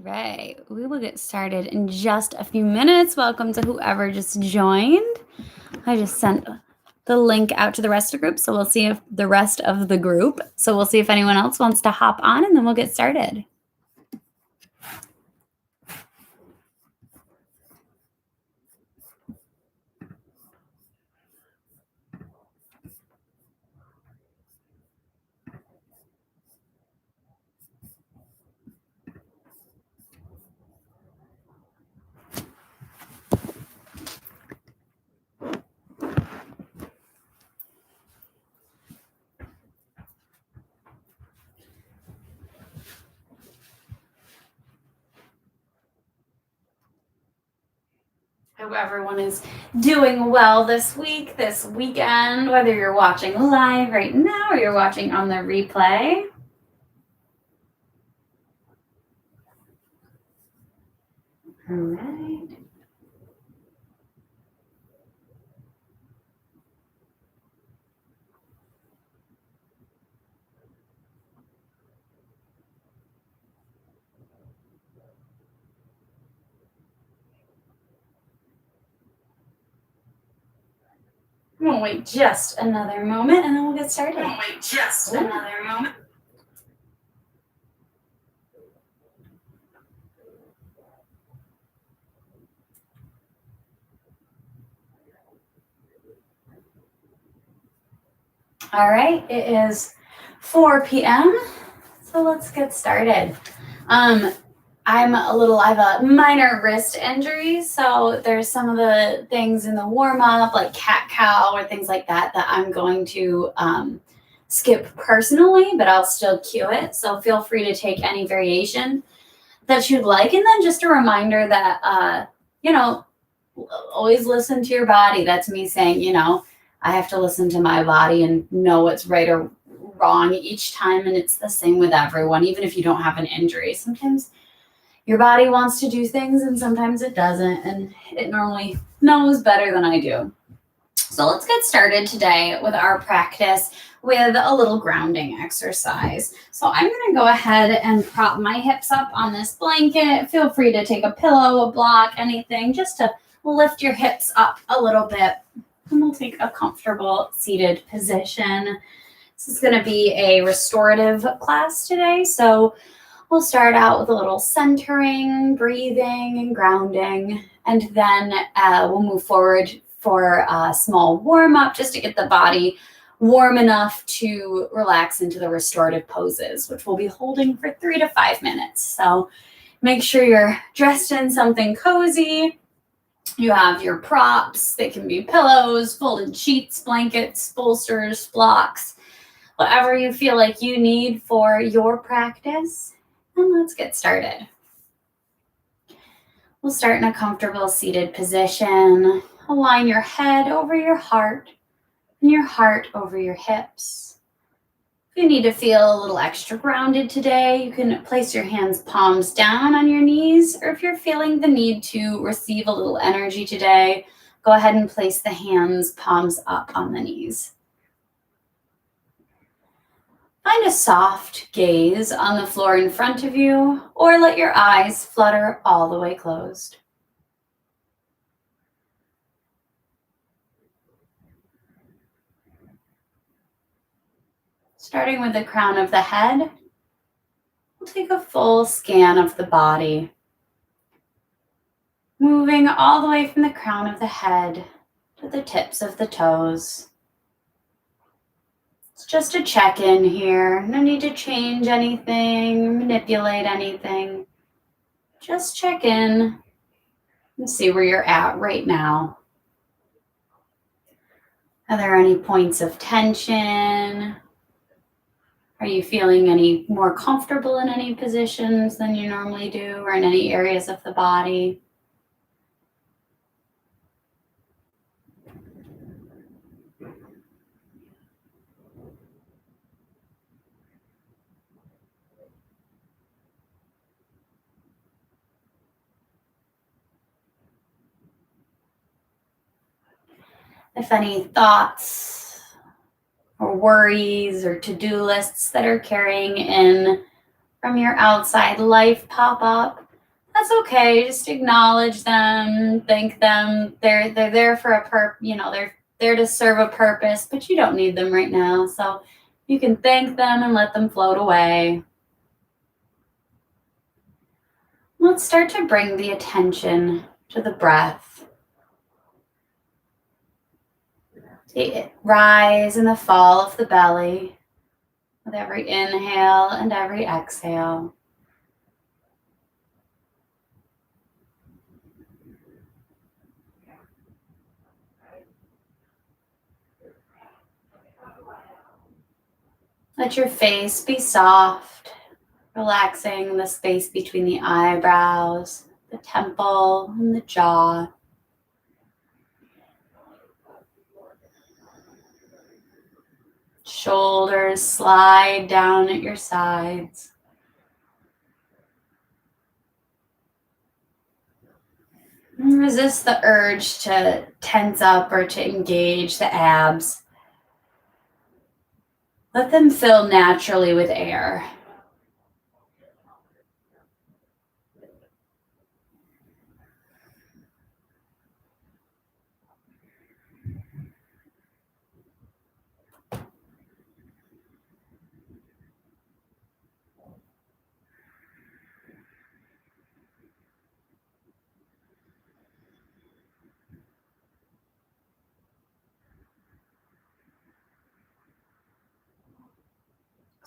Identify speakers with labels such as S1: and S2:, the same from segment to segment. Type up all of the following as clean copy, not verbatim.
S1: right, we will get started in just a few minutes. Welcome to whoever just joined. I just sent the link out to the rest of the group, so we'll see if the rest of the group. So we'll see if anyone else wants to hop on, and then we'll get started. Hope everyone is doing well this week, this weekend, whether you're watching live right now or you're watching on the replay. All right. We'll wait just another moment and then we'll get started. Another moment. All right, it is 4 p.m. So let's get started. I have a minor wrist injury, so there's some of the things in the warm-up, like cat-cow or things like that I'm going to skip personally, but I'll still cue it. So feel free to take any variation that you'd like. And then just a reminder that, always listen to your body. That's me saying, I have to listen to my body and know what's right or wrong each time. And it's the same with everyone, even if you don't have an injury. Sometimes your body wants to do things and sometimes it doesn't. And it normally knows better than I do. So let's get started today with our practice with a little grounding exercise. So I'm going to go ahead and prop my hips up on this blanket. Feel free to take a pillow, a block, anything, just to lift your hips up a little bit. And we'll take a comfortable seated position. This is going to be a restorative class today. So we'll start out with a little centering, breathing, and grounding. And then we'll move forward for a small warm-up just to get the body warm enough to relax into the restorative poses, which we'll be holding for 3 to 5 minutes. So make sure you're dressed in something cozy. You have your props. They can be pillows, folded sheets, blankets, bolsters, blocks, whatever you feel like you need for your practice. And let's get started. We'll start in a comfortable seated position. Align your head over your heart and your heart over your hips. If you need to feel a little extra grounded today, you can place your hands palms down on your knees, or if you're feeling the need to receive a little energy today, go ahead and place the hands palms up on the knees. Find a soft gaze on the floor in front of you, or let your eyes flutter all the way closed. Starting with the crown of the head, we'll take a full scan of the body, moving all the way from the crown of the head to the tips of the toes. It's just a check-in here. No need to change anything, manipulate anything. Just check in and see where you're at right now. Are there any points of tension? Are you feeling any more comfortable in any positions than you normally do, or in any areas of the body? If any thoughts or worries or to-do lists that are carrying in from your outside life pop up, That's okay. Just acknowledge them, thank them. They're there for a they're there to serve a purpose, but you don't need them right now. So you can thank them and let them float away. Let's start to bring the attention to the breath. The rise and the fall of the belly with every inhale and every exhale. Let your face be soft, relaxing the space between the eyebrows, the temple, and the jaw. Shoulders slide down at your sides. And resist the urge to tense up or to engage the abs. Let them fill naturally with air.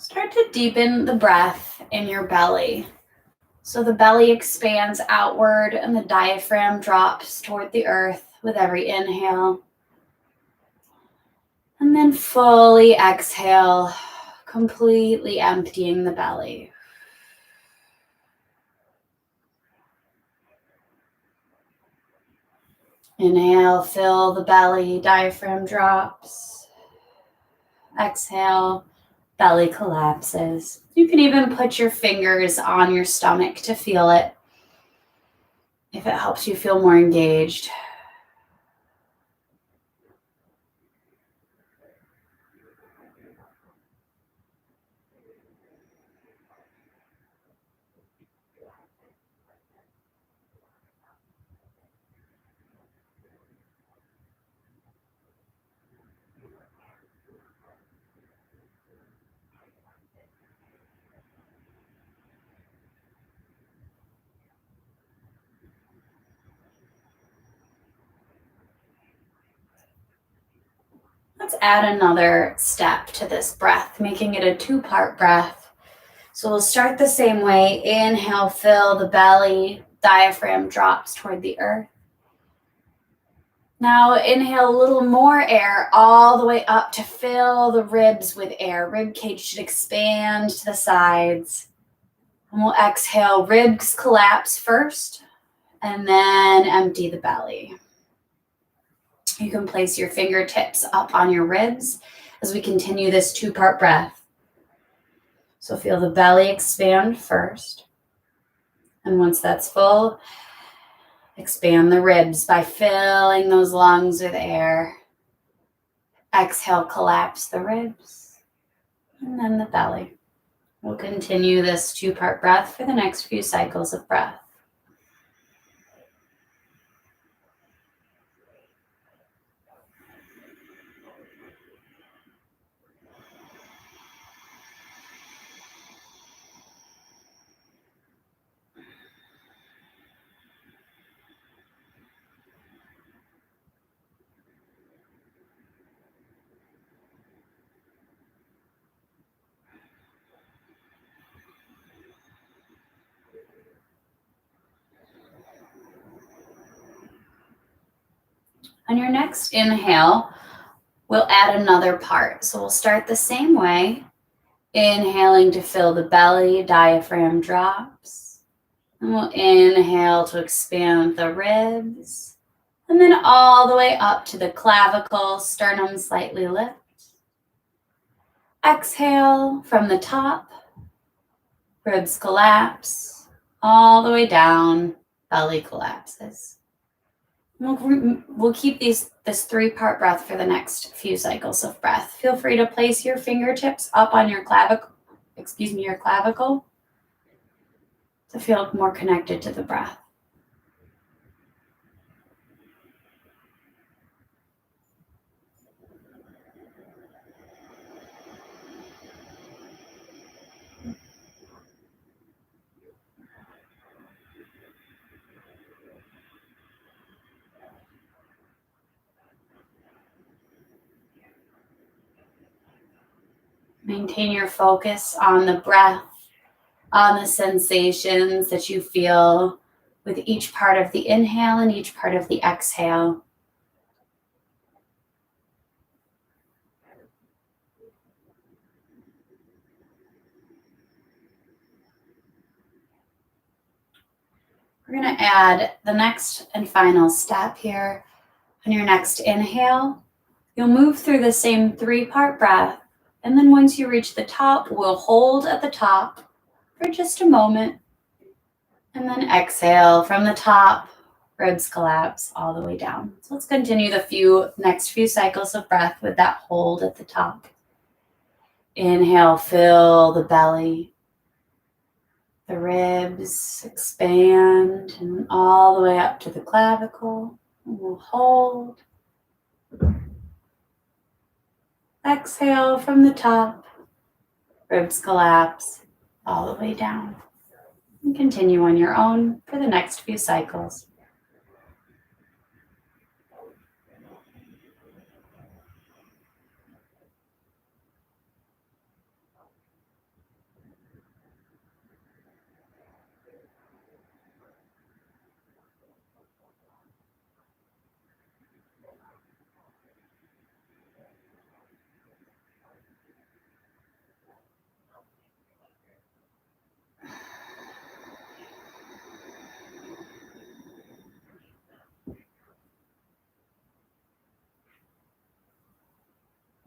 S1: Start to deepen the breath in your belly. So the belly expands outward and the diaphragm drops toward the earth with every inhale. And then fully exhale, completely emptying the belly. Inhale, fill the belly, diaphragm drops. Exhale, belly collapses. You can even put your fingers on your stomach to feel it if it helps you feel more engaged. Let's add another step to this breath, making it a two-part breath. So we'll start the same way. Inhale, fill the belly, diaphragm drops toward the earth. Now inhale a little more air all the way up to fill the ribs with air. Rib cage should expand to the sides. And we'll exhale, ribs collapse first, and then empty the belly. You can place your fingertips up on your ribs as we continue this two-part breath. So feel the belly expand first. And once that's full, expand the ribs by filling those lungs with air. Exhale, collapse the ribs, and then the belly. We'll continue this two-part breath for the next few cycles of breath. On your next inhale, we'll add another part. So we'll start the same way. Inhaling to fill the belly, diaphragm drops. And we'll inhale to expand the ribs. And then all the way up to the clavicle, sternum slightly lift. Exhale from the top, ribs collapse, all the way down, belly collapses. We'll keep this three-part breath for the next few cycles of breath. Feel free to place your fingertips up on your clavicle. to feel more connected to the breath. Maintain your focus on the breath, on the sensations that you feel with each part of the inhale and each part of the exhale. We're going to add the next and final step here. On your next inhale, you'll move through the same 3-part breath. And then once you reach the top, we'll hold at the top for just a moment. And then exhale from the top, ribs collapse all the way down. So let's continue the next few cycles of breath with that hold at the top. Inhale, fill the belly. The ribs expand and all the way up to the clavicle. And we'll hold. Exhale from the top. Ribs collapse all the way down. And continue on your own for the next few cycles.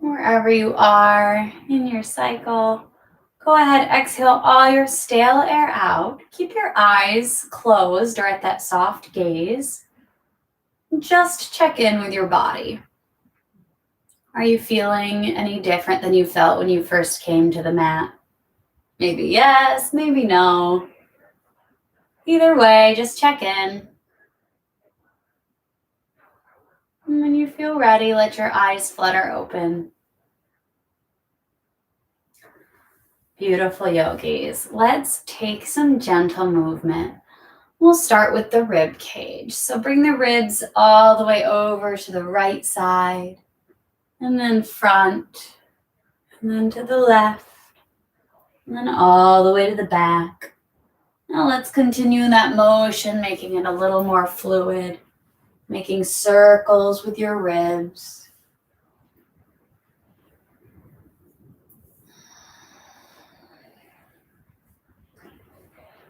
S1: Wherever you are in your cycle, go ahead, exhale all your stale air out. Keep your eyes closed or at that soft gaze. Just check in with your body. Are you feeling any different than you felt when you first came to the mat? Maybe yes, maybe no. Either way, just check in. And when you feel ready, let your eyes flutter open. Beautiful yogis. Let's take some gentle movement. We'll start with the rib cage. So bring the ribs all the way over to the right side, and then front, and then to the left, and then all the way to the back. Now let's continue that motion, making it a little more fluid, making circles with your ribs.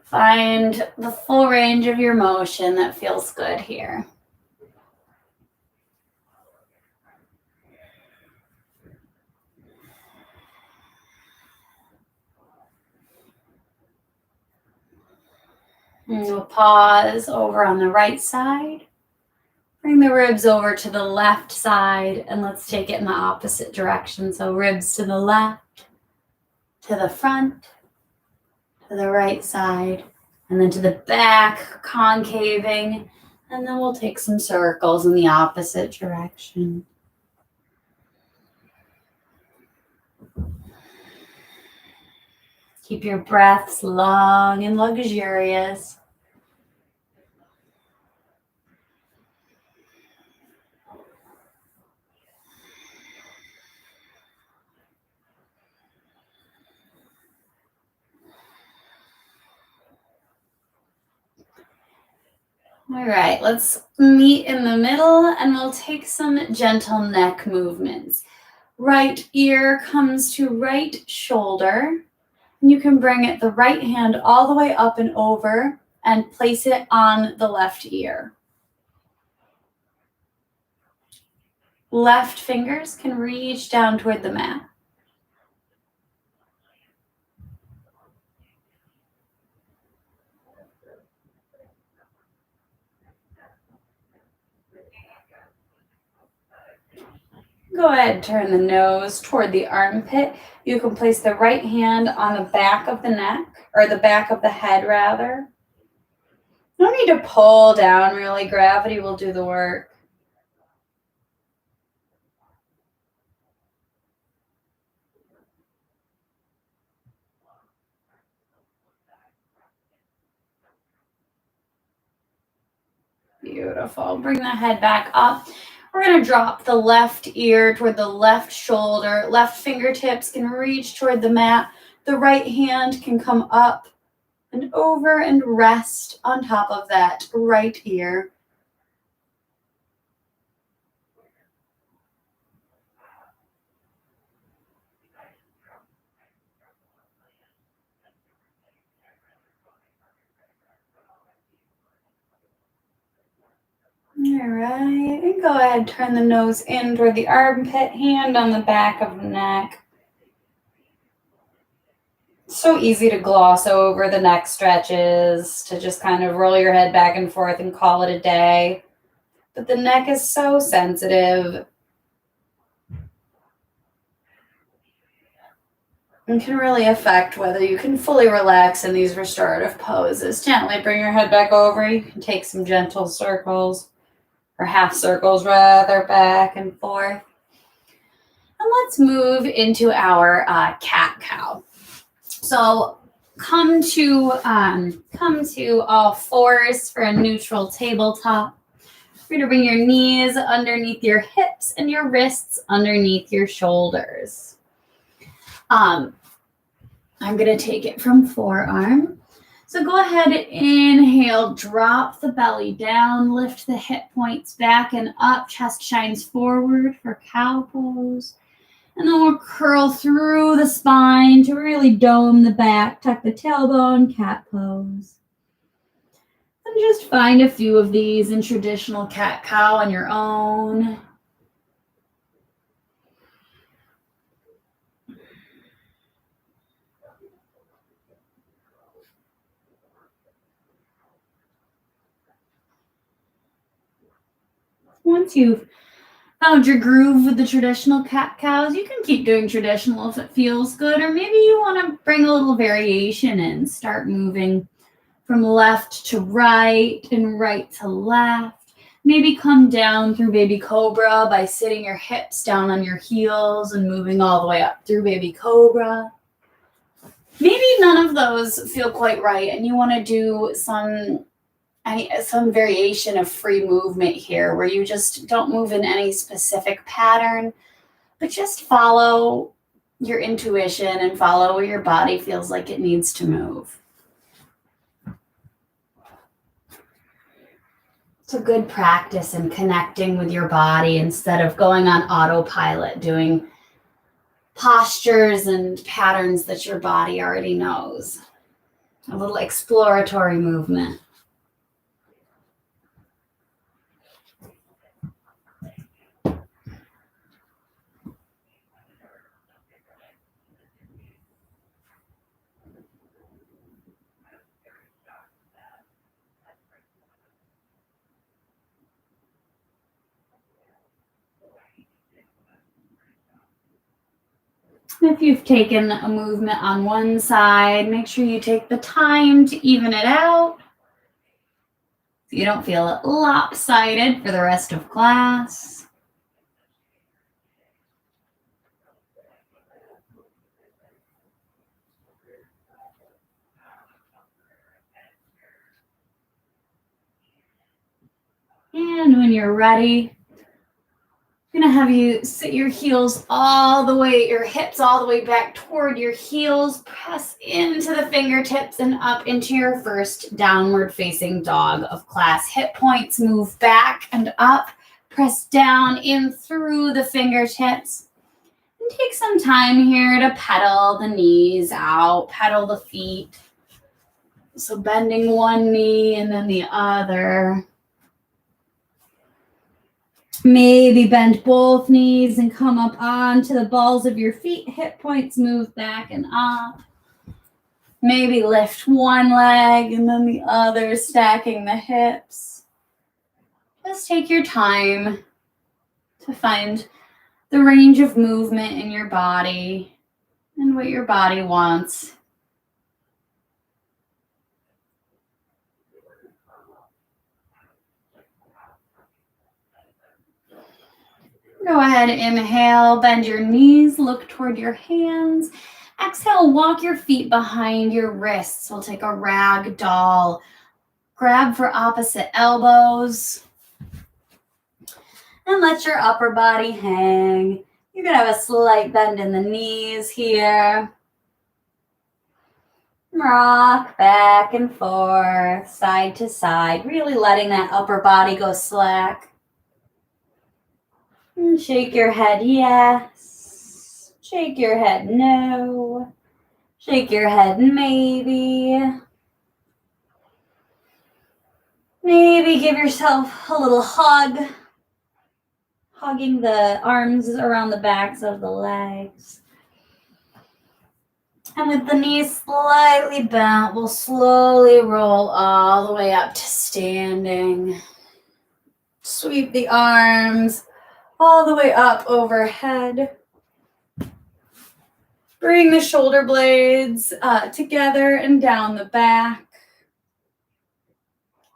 S1: Find the full range of your motion that feels good here. And we'll pause over on the right side. Bring the ribs over to the left side, and let's take it in the opposite direction. So ribs to the left, to the front, to the right side, and then to the back, concaving. And then we'll take some circles in the opposite direction. Keep your breaths long and luxurious. All right, let's meet in the middle and we'll take some gentle neck movements. Right ear comes to right shoulder. And you can bring it the right hand all the way up and over and place it on the left ear. Left fingers can reach down toward the mat. Go ahead, turn the nose toward the armpit. You can place the right hand on the back of the neck, or the back of the head rather. No need to pull down really, gravity will do the work. Beautiful. Bring the head back up. We're going to drop the left ear toward the left shoulder. Left fingertips can reach toward the mat. The right hand can come up and over and rest on top of that right ear. All right, and go ahead, turn the nose in toward the armpit, hand on the back of the neck. So easy to gloss over the neck stretches, to just kind of roll your head back and forth and call it a day. But the neck is so sensitive and can really affect whether you can fully relax in these restorative poses. Gently bring your head back over. You can take some gentle circles, or half circles rather, back and forth. And let's move into our cat-cow. So come to all fours for a neutral tabletop. You're going to bring your knees underneath your hips and your wrists underneath your shoulders. I'm going to take it from forearm. So go ahead, inhale, drop the belly down, lift the hip points back and up, chest shines forward for cow pose. And then we'll curl through the spine to really dome the back, tuck the tailbone, cat pose. And just find a few of these in traditional cat-cow on your own. Once you've found your groove with the traditional cat-cows, you can keep doing traditional if it feels good, or maybe you want to bring a little variation in. Start moving from left to right and right to left. Maybe come down through baby cobra by sitting your hips down on your heels and moving all the way up through baby cobra. Maybe none of those feel quite right and you want to do some variation of free movement here where you just don't move in any specific pattern, but just follow your intuition and follow where your body feels like it needs to move. It's a good practice in connecting with your body instead of going on autopilot, doing postures and patterns that your body already knows. A little exploratory movement. If you've taken a movement on one side, make sure you take the time to even it out so you don't feel lopsided for the rest of class. And when you're ready, I'm going to have you sit your heels all the way, your hips all the way back toward your heels. Press into the fingertips and up into your first downward facing dog of class. Hip points move back and up. Press down in through the fingertips. And take some time here to pedal the knees out, pedal the feet. So bending one knee and then the other. Maybe bend both knees and come up onto the balls of your feet. Hip points move back and up. Maybe lift one leg and then the other, stacking the hips. Just take your time to find the range of movement in your body and what your body wants. Go ahead, inhale, bend your knees, look toward your hands. Exhale, walk your feet behind your wrists. We'll take a rag doll. Grab for opposite elbows. And let your upper body hang. You're going to have a slight bend in the knees here. Rock back and forth, side to side, really letting that upper body go slack. And shake your head yes. Shake your head no. Shake your head maybe. Maybe give yourself a little hug. Hugging the arms around the backs of the legs. And with the knees slightly bent, we'll slowly roll all the way up to standing. Sweep the arms all the way up overhead. Bring the shoulder blades together and down the back.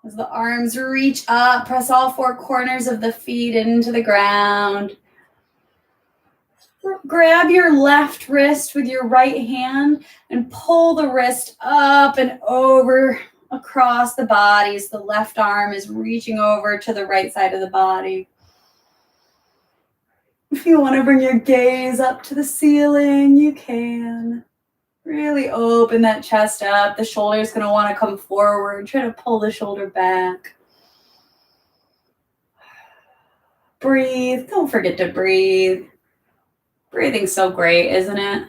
S1: As the arms reach up, press all four corners of the feet into the ground. Grab your left wrist with your right hand and pull the wrist up and over across the body. So the left arm is reaching over to the right side of the body. If you want to bring your gaze up to the ceiling, you can. Really open that chest up. The shoulder's going to want to come forward. Try to pull the shoulder back. Breathe. Don't forget to breathe. Breathing's so great, isn't it?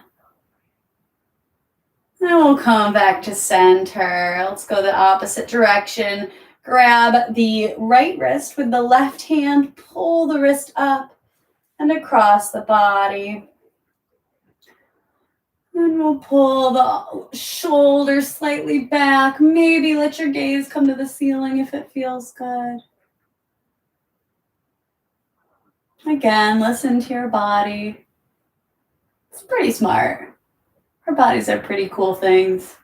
S1: Then we'll come back to center. Let's go the opposite direction. Grab the right wrist with the left hand. Pull the wrist up and across the body. And we'll pull the shoulders slightly back. Maybe let your gaze come to the ceiling if it feels good. Again, listen to your body. It's pretty smart. Our bodies are pretty cool things.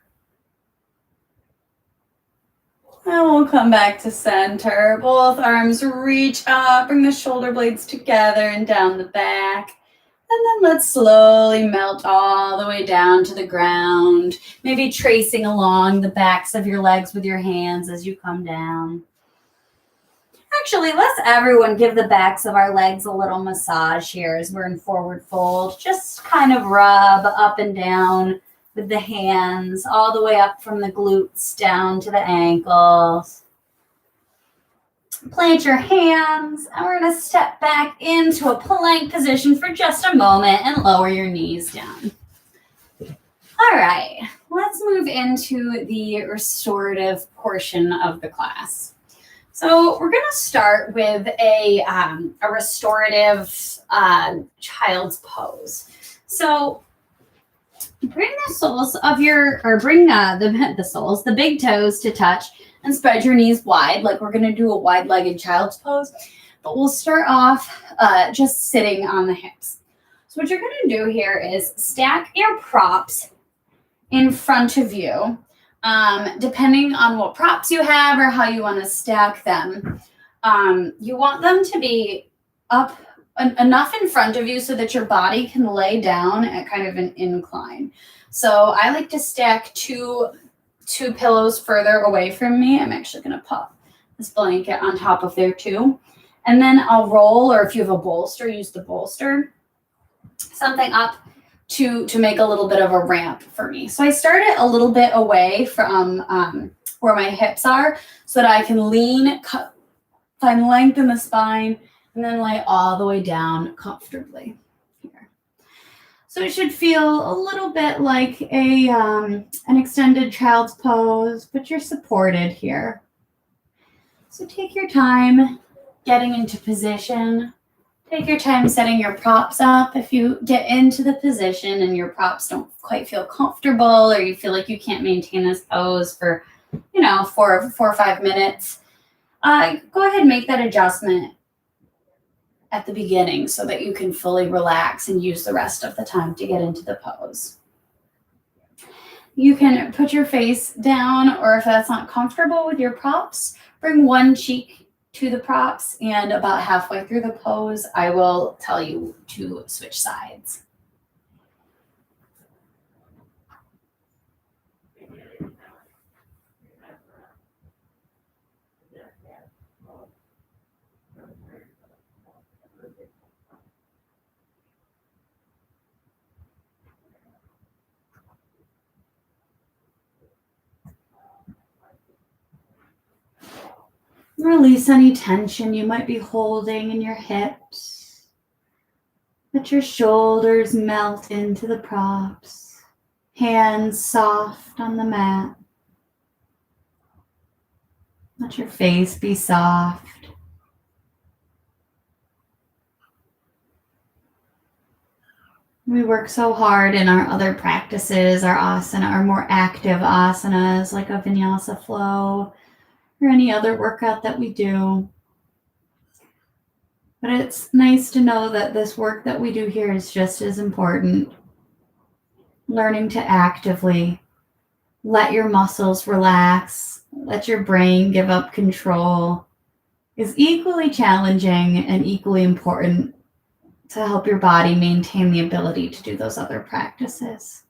S1: And we'll come back to center. Both arms reach up. Bring the shoulder blades together and down the back. And then let's slowly melt all the way down to the ground. Maybe tracing along the backs of your legs with your hands as you come down. Actually, let's everyone give the backs of our legs a little massage here as we're in forward fold. Just kind of rub up and down with the hands all the way up from the glutes down to the ankles. Plant your hands, and we're going to step back into a plank position for just a moment and lower your knees down. All right, let's move into the restorative portion of the class. So we're going to start with a restorative child's pose. So bring the soles of the big toes to touch and spread your knees wide, like we're going to do a wide-legged child's pose. But we'll start off just sitting on the hips. So what you're going to do here is stack your props in front of you, depending on what props you have or how you want to stack them. You want them to be up enough in front of you so that your body can lay down at kind of an incline. So I like to stack two pillows further away from me. I'm actually going to pop this blanket on top of there too. And then I'll roll, or if you have a bolster, use the bolster, something up to make a little bit of a ramp for me. So I start it a little bit away from where my hips are so that I can lean, find length in the spine, and then lay all the way down comfortably here. So it should feel a little bit like an extended child's pose, but you're supported here. So take your time getting into position. Take your time setting your props up. If you get into the position and your props don't quite feel comfortable, or you feel like you can't maintain this pose for, 4 or 5 minutes, go ahead and make that adjustment at the beginning so that you can fully relax and use the rest of the time to get into the pose. You can put your face down, or if that's not comfortable with your props, bring one cheek to the props, and about halfway through the pose, I will tell you to switch sides. Release any tension you might be holding in your hips. Let your shoulders melt into the props. Hands soft on the mat. Let your face be soft. We work so hard in our other practices, our asana, our more active asanas like a vinyasa flow or any other workout that we do. But it's nice to know that this work that we do here is just as important. Learning to actively let your muscles relax, let your brain give up control is equally challenging and equally important to help your body maintain the ability to do those other practices.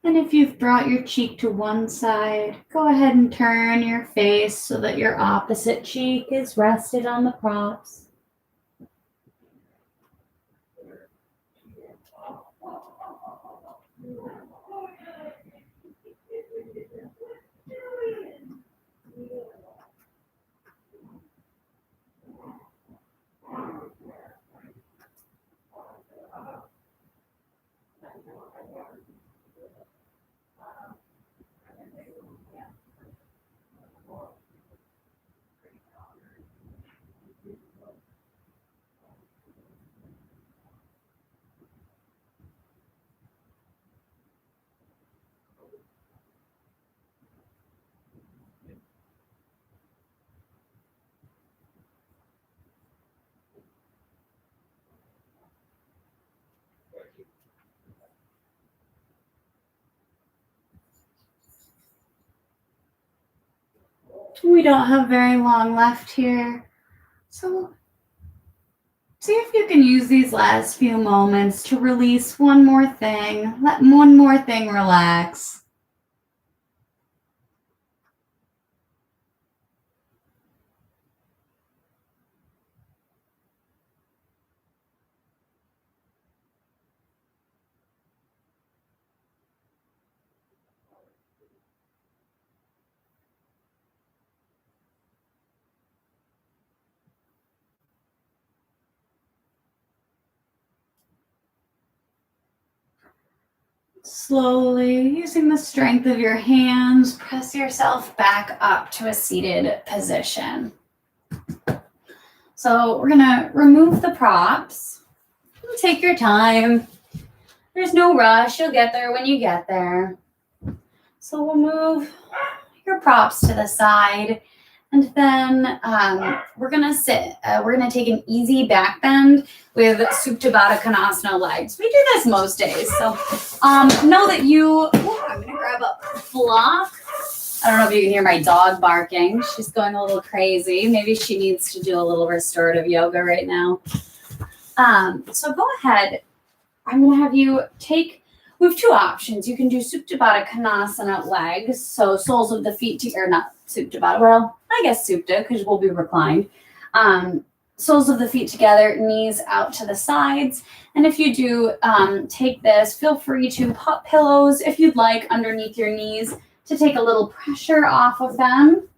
S1: And if you've brought your cheek to one side, go ahead and turn your face so that your opposite cheek is rested on the props. We don't have very long left here, so see if you can use these last few moments to release one more thing. Let one more thing relax. Slowly, using the strength of your hands, press yourself back up to a seated position. So we're gonna remove the props. Take your time. There's no rush. You'll get there when you get there. So we'll move your props to the side. And then we're gonna sit. We're gonna take an easy back bend with Supta Baddha Konasana legs. We do this most days. So know that you, I'm gonna grab a block. I don't know if you can hear my dog barking. She's going a little crazy. Maybe she needs to do a little restorative yoga right now. So go ahead. I'm gonna have you take We have two options. You can do Supta Baddha Konasana legs, so soles of the feet, or not Supta Baddha, well, I guess Supta, because we'll be reclined. Soles of the feet together, knees out to the sides. And if you do take this, feel free to pop pillows, if you'd like, underneath your knees to take a little pressure off of them.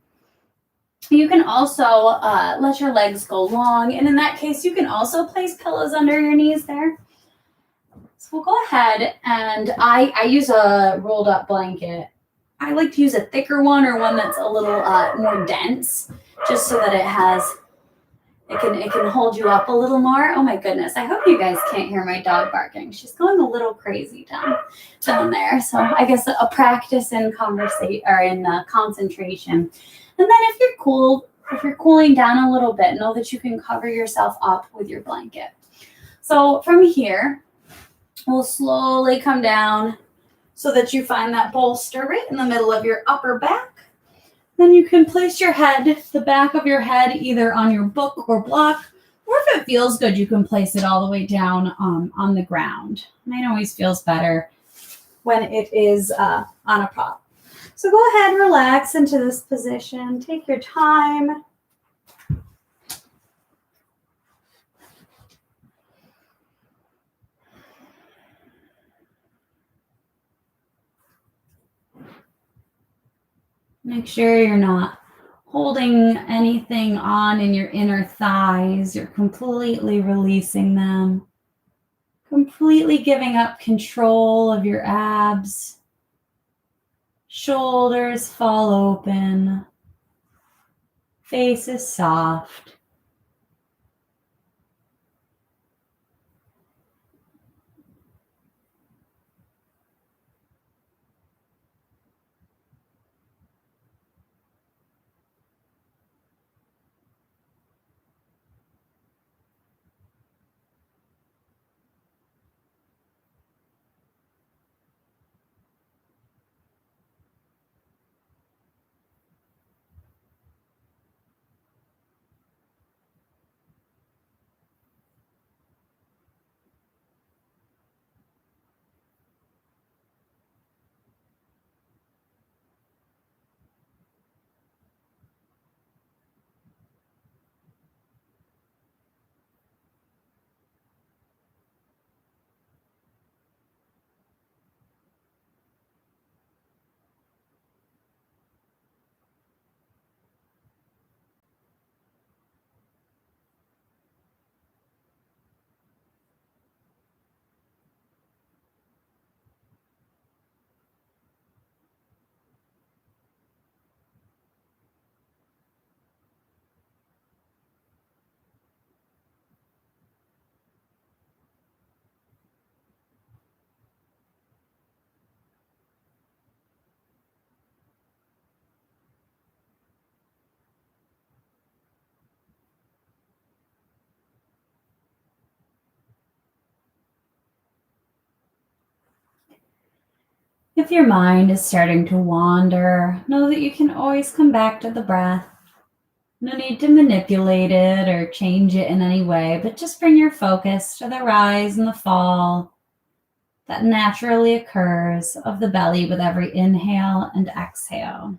S1: You can also let your legs go long. And in that case, you can also place pillows under your knees there. So we'll go ahead, and I use a rolled up blanket. I like to use a thicker one or one that's a little more dense, just so that it can hold you up a little more. Oh my goodness, I hope you guys can't hear my dog barking. She's going a little crazy down there. So I guess a practice in conversation or in concentration. And then if you're cooling down a little bit, know that you can cover yourself up with your blanket. So from here, we'll slowly come down so that you find that bolster right in the middle of your upper back. Then you can place the back of your head, either on your book or block, or if it feels good, you can place it all the way down on the ground. Mine always feels better when it is on a prop. So go ahead, relax into this position. Take your time. Make sure you're not holding anything on in your inner thighs. You're completely releasing them. Completely giving up control of your abs. Shoulders fall open. Face is soft. If your mind is starting to wander, know that you can always come back to the breath. No need to manipulate it or change it in any way, but just bring your focus to the rise and the fall that naturally occurs of the belly with every inhale and exhale.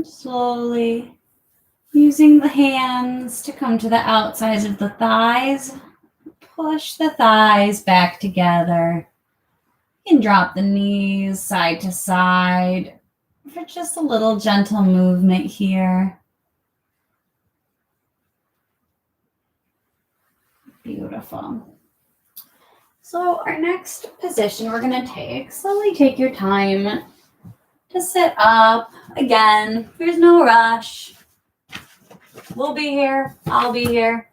S1: And slowly using the hands to come to the outsides of the thighs. Push the thighs back together. You can drop the knees side to side for just a little gentle movement here. Beautiful. So our next position we're going to take, slowly take your time to sit up. Again, there's no rush. We'll be here. I'll be here.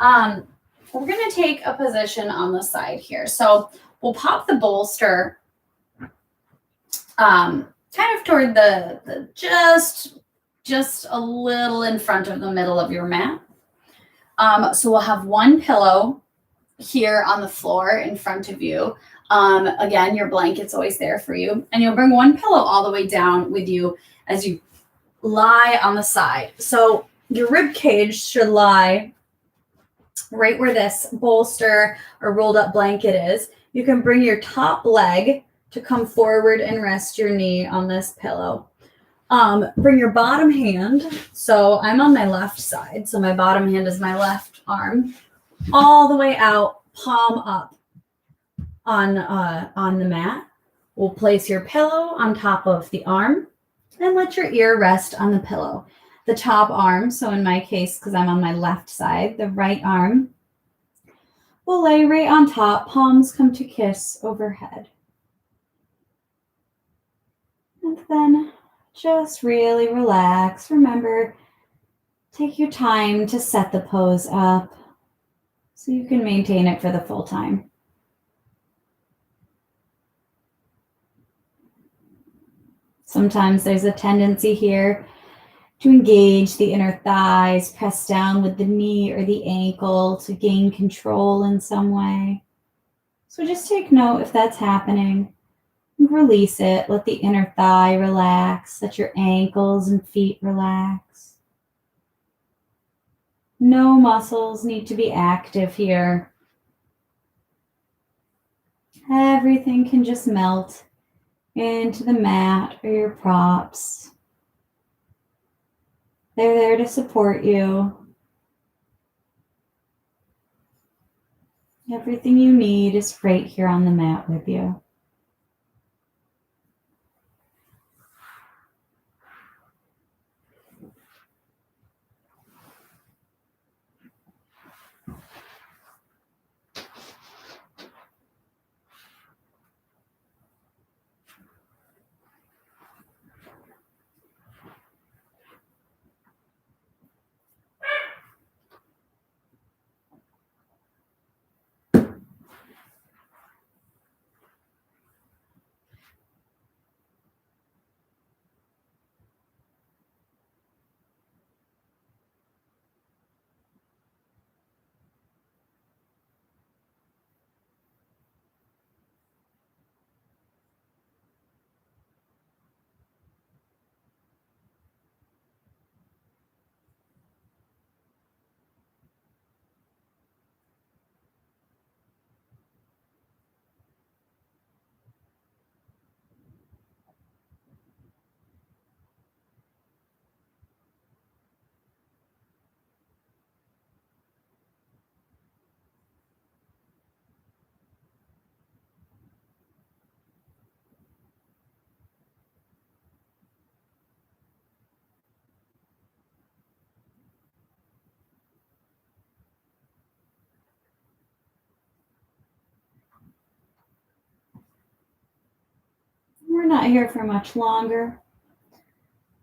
S1: We're going to take a position on the side here. So we'll pop the bolster kind of toward the just a little in front of the middle of your mat. So we'll have one pillow here on the floor in front of you. Again, your blanket's always there for you. And you'll bring one pillow all the way down with you as you lie on the side. So your rib cage should lie right where this bolster or rolled up blanket is. You can bring your top leg to come forward and rest your knee on this pillow. Bring your bottom hand. So I'm on my left side. So my bottom hand is my left arm, all the way out, palm up on the mat. We'll place your pillow on top of the arm and let your ear rest on the pillow. The top arm, so in my case, because I'm on my left side, the right arm will lay right on top, palms come to kiss overhead. And then just really relax. Remember, take your time to set the pose up so you can maintain it for the full time. Sometimes there's a tendency here to engage the inner thighs, press down with the knee or the ankle to gain control in some way. So just take note if that's happening. Release it. Let the inner thigh relax. Let your ankles and feet relax. No muscles need to be active here. Everything can just melt into the mat or your props. They're there to support you. Everything you need is right here on the mat with you. We're not here for much longer.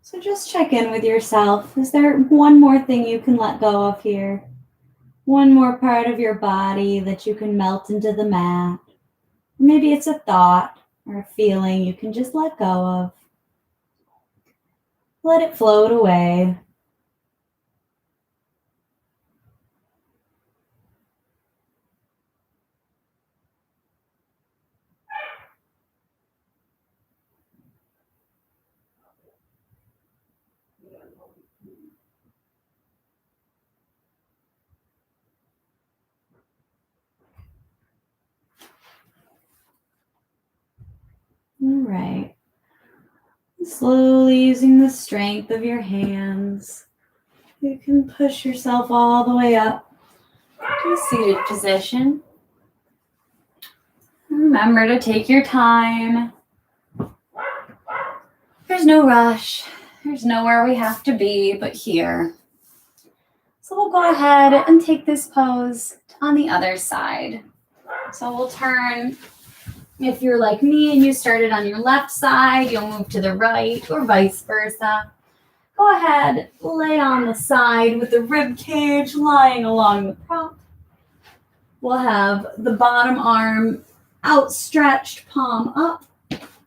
S1: So just check in with yourself. Is there one more thing you can let go of here? One more part of your body that you can melt into the mat? Maybe it's a thought or a feeling you can just let go of. Let it float away. All right. Slowly using the strength of your hands, you can push yourself all the way up to a seated position. Remember to take your time. There's no rush. There's nowhere we have to be but here. So we'll go ahead and take this pose on the other side. So we'll turn. If you're like me and you started on your left side, you'll move to the right or vice versa. Go ahead, lay on the side with the rib cage lying along the prop. We'll have the bottom arm outstretched, palm up.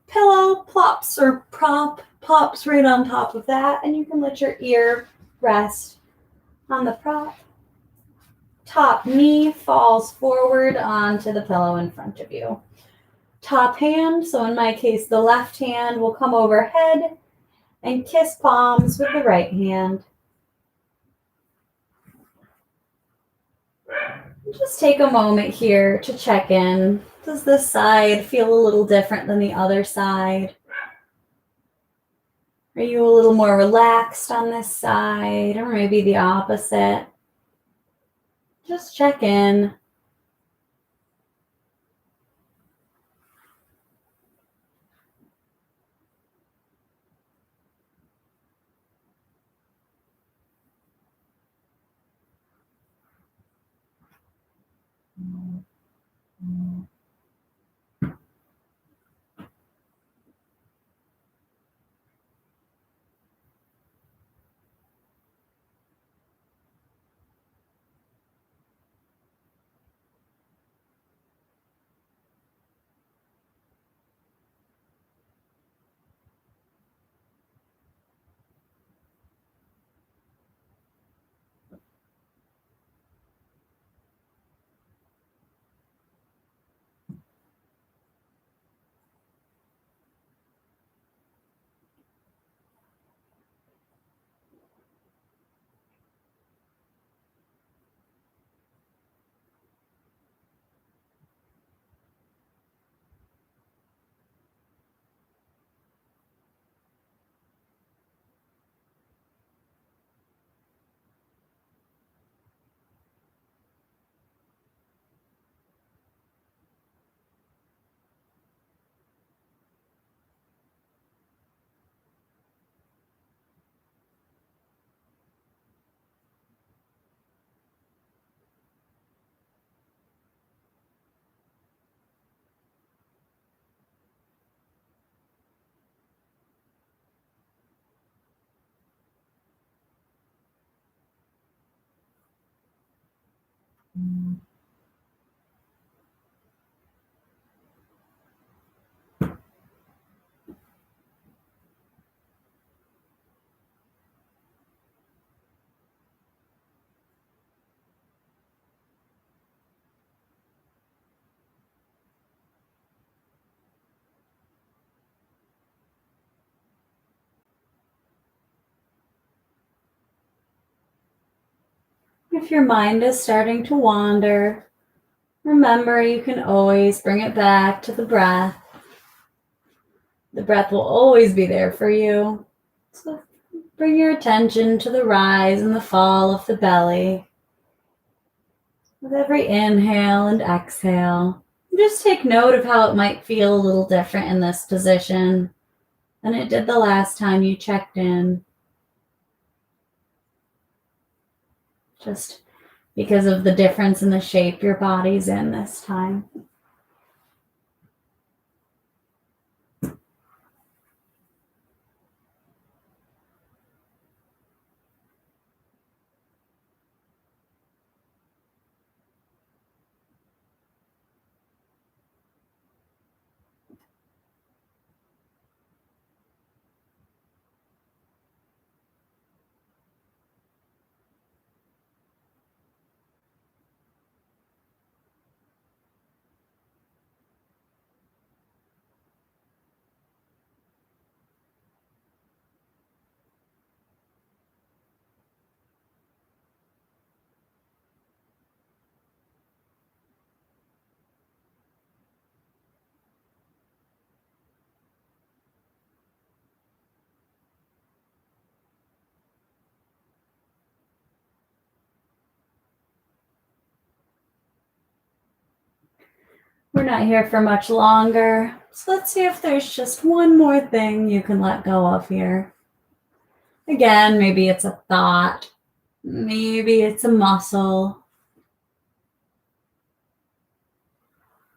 S1: Pillow plops or prop pops right on top of that, and you can let your ear rest on the prop. Top knee falls forward onto the pillow in front of you. Top hand, so in my case, the left hand will come overhead and kiss palms with the right hand. Just take a moment here to check in. Does this side feel a little different than the other side? Are you a little more relaxed on this side, or maybe the opposite? Just check in. If your mind is starting to wander, remember you can always bring it back to the breath. The breath will always be there for you. So bring your attention to the rise and the fall of the belly. With every inhale and exhale, just take note of how it might feel a little different in this position than it did the last time you checked in. Just because of the difference in the shape your body's in this time. We're not here for much longer. So let's see if there's just one more thing you can let go of here. Again, maybe it's a thought. Maybe it's a muscle.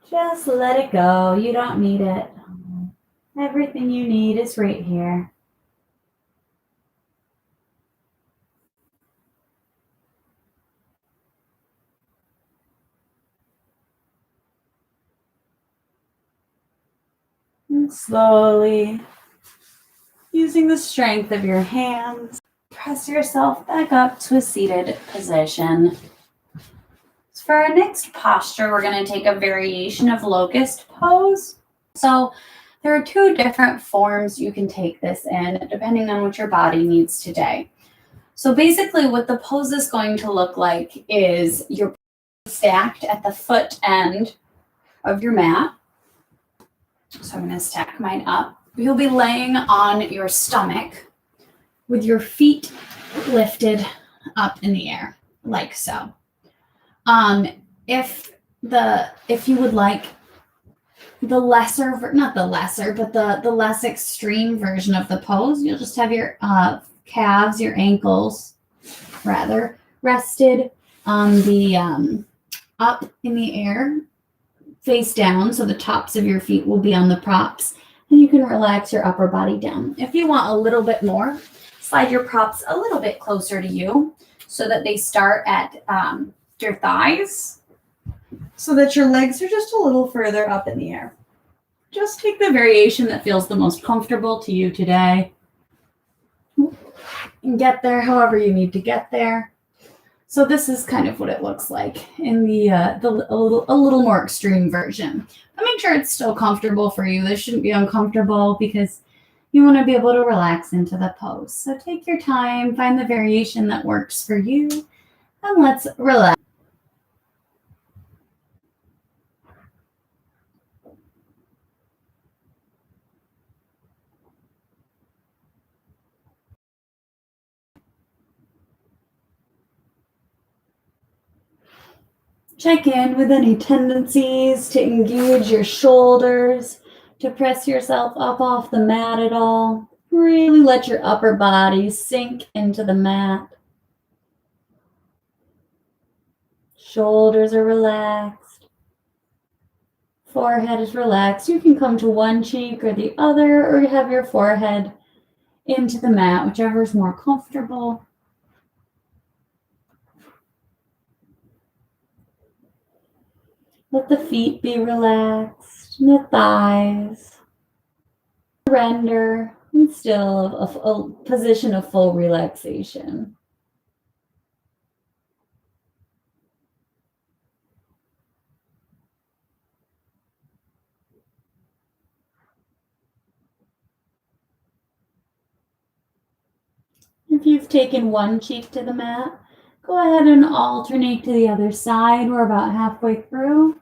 S1: Just let it go. You don't need it. Everything you need is right here. And slowly, using the strength of your hands, press yourself back up to a seated position. So for our next posture, we're going to take a variation of locust pose. So there are two different forms you can take this in, depending on what your body needs today. So basically what the pose is going to look like is you're stacked at the foot end of your mat. So I'm going to stack mine up. You'll be laying on your stomach with your feet lifted up in the air, like so. If you would like the less extreme version of the pose, you'll just have your calves, your ankles, rather, rested on the up in the air, face down, so the tops of your feet will be on the props, and you can relax your upper body down. If you want a little bit more, slide your props a little bit closer to you so that they start at your thighs, so that your legs are just a little further up in the air. Just take the variation that feels the most comfortable to you today and get there however you need to get there. So this is kind of what it looks like in the a little more extreme version. But make sure it's still comfortable for you. This shouldn't be uncomfortable because you want to be able to relax into the pose. So take your time, find the variation that works for you, and let's relax. Check in with any tendencies to engage your shoulders, to press yourself up off the mat at all. Really let your upper body sink into the mat. Shoulders are relaxed. Forehead is relaxed. You can come to one cheek or the other, or have your forehead into the mat, whichever is more comfortable. Let the feet be relaxed, and the thighs. Surrender, and still a position of full relaxation. If you've taken one cheek to the mat, go ahead and alternate to the other side. We're about halfway through.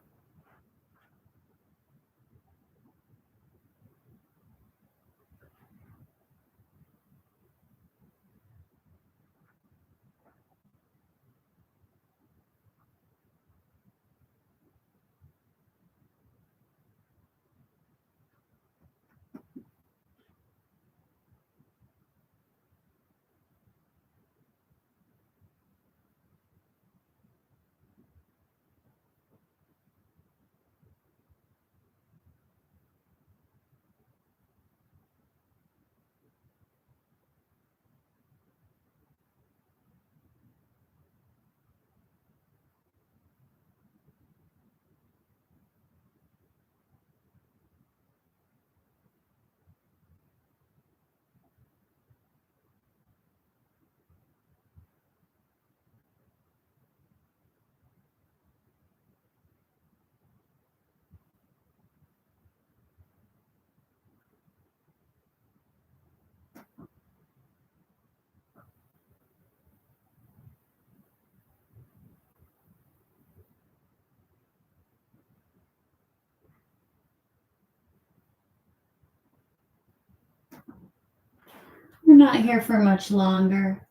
S1: We're not here for much longer.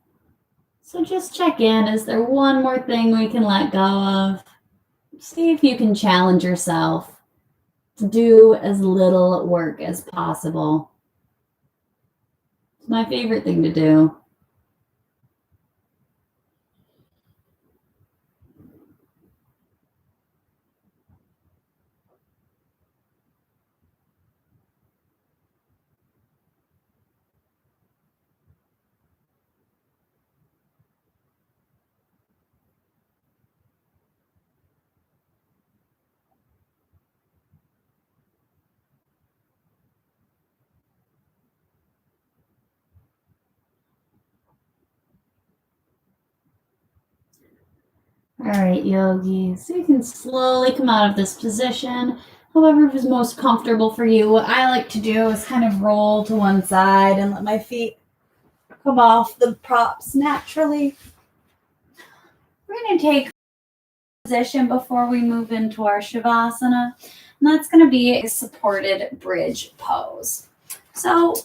S1: So just check in. Is there one more thing we can let go of? See if you can challenge yourself to do as little work as possible. It's my favorite thing to do. All right, yogis, so you can slowly come out of this position. However is most comfortable for you. What I like to do is kind of roll to one side and let my feet come off the props naturally. We're going to take position before we move into our Shavasana, and that's going to be a supported bridge pose. So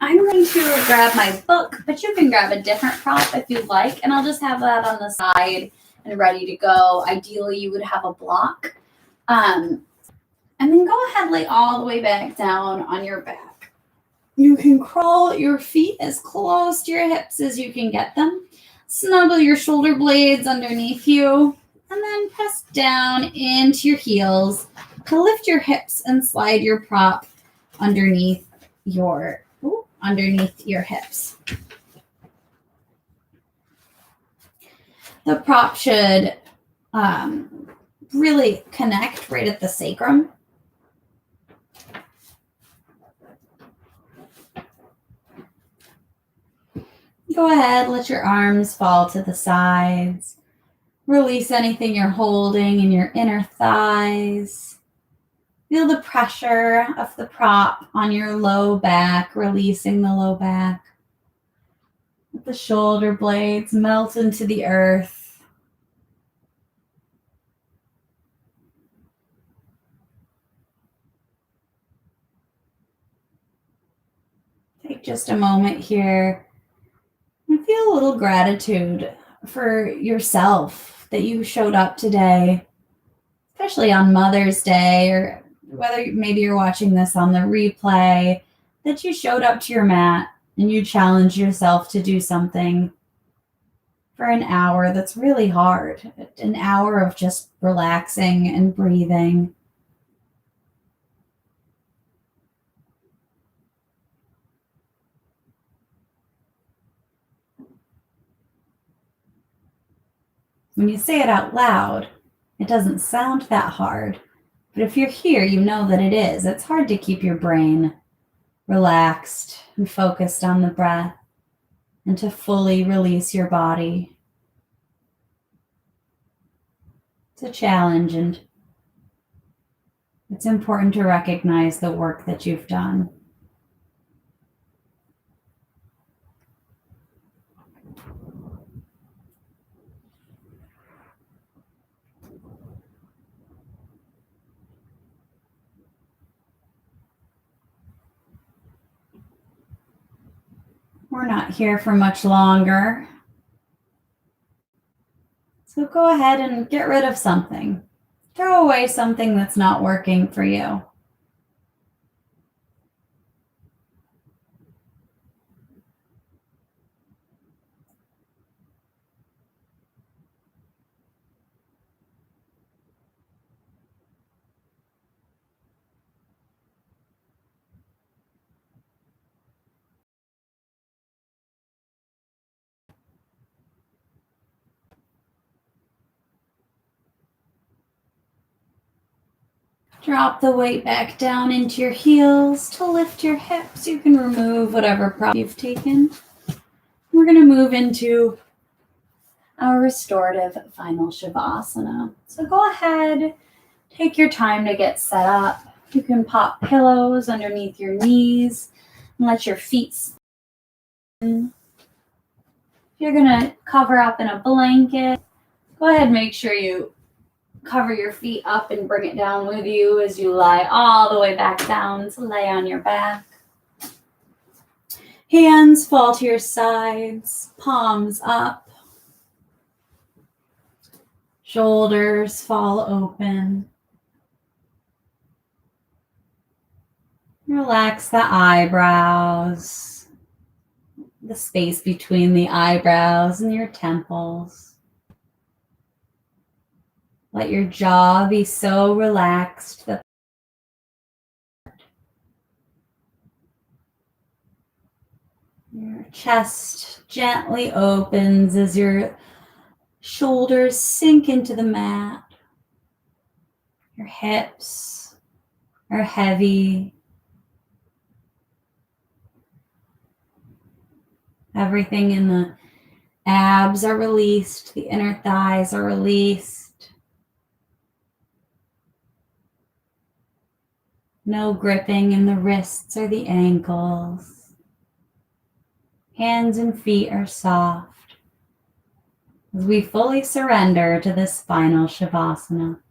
S1: I'm going to grab my book, but you can grab a different prop if you'd like, and I'll just have that on the side and ready to go. Ideally, you would have a block. And then go ahead, lay all the way back down on your back. You can crawl your feet as close to your hips as you can get them. Snuggle your shoulder blades underneath you, and then press down into your heels to lift your hips and slide your prop underneath your hips. The prop should really connect right at the sacrum. Go ahead, let your arms fall to the sides. Release anything you're holding in your inner thighs. Feel the pressure of the prop on your low back, releasing the low back. Let the shoulder blades melt into the earth. Take just a moment here and feel a little gratitude for yourself that you showed up today, especially on Mother's Day, or whether maybe you're watching this on the replay, that you showed up to your mat and you challenged yourself to do something for an hour that's really hard, an hour of just relaxing and breathing. When you say it out loud, it doesn't sound that hard. But if you're here, you know that it is. It's hard to keep your brain relaxed and focused on the breath and to fully release your body. It's a challenge, and it's important to recognize the work that you've done. We're not here for much longer. So go ahead and get rid of something. Throw away something that's not working for you. Drop the weight back down into your heels to lift your hips. You can remove whatever prop you've taken. We're going to move into our restorative final Shavasana. So go ahead, take your time to get set up. You can pop pillows underneath your knees and let your feet spin. If you're going to cover up in a blanket, go ahead and make sure you cover your feet up and bring it down with you as you lie all the way back down to lay on your back. Hands fall to your sides, palms up. Shoulders fall open. Relax the eyebrows, the space between the eyebrows and your temples. Let your jaw be so relaxed that your chest gently opens as your shoulders sink into the mat. Your hips are heavy. Everything in the abs are released. The inner thighs are released. No gripping in the wrists or the ankles. Hands and feet are soft as we fully surrender to this final Shavasana.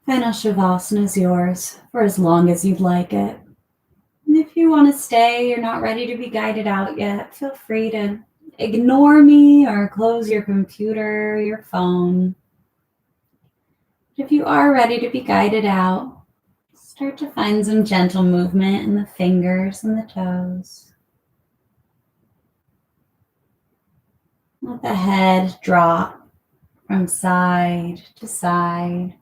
S1: Final Shavasana is yours for as long as you'd like it. And if you want to stay, you're not ready to be guided out yet, feel free to ignore me or close your computer, your phone. If you are ready to be guided out, start to find some gentle movement in the fingers and the toes. Let the head drop from side to side.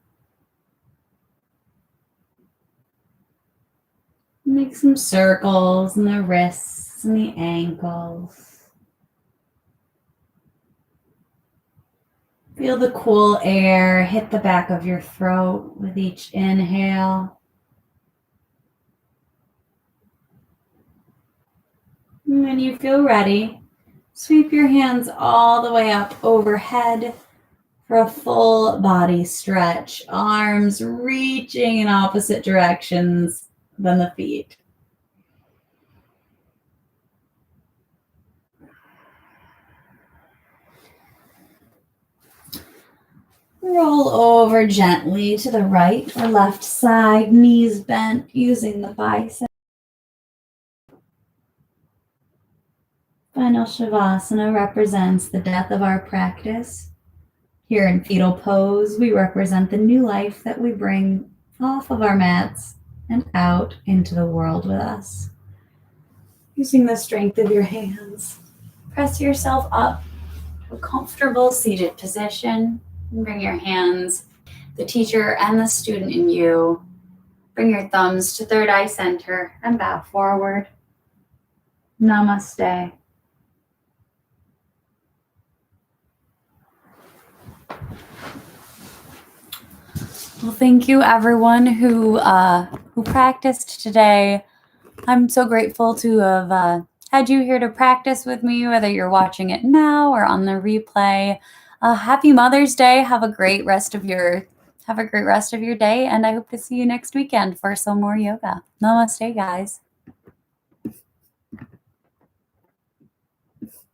S1: Make some circles in the wrists and the ankles. Feel the cool air hit the back of your throat with each inhale. And when you feel ready, sweep your hands all the way up overhead for a full body stretch. Arms reaching in opposite directions than the feet. Roll over gently to the right or left side, knees bent using the biceps. Final Shavasana represents the death of our practice. Here in fetal pose, we represent the new life that we bring off of our mats and out into the world with us. Using the strength of your hands, press yourself up to a comfortable seated position and bring your hands, the teacher and the student in you. Bring your thumbs to third eye center and bow forward. Namaste. Well, thank you everyone who practiced today. I'm so grateful to have had you here to practice with me, whether you're watching it now or on the replay. Happy Mother's Day. Have a great rest of your day, and I hope to see you next weekend for some more yoga. Namaste, guys.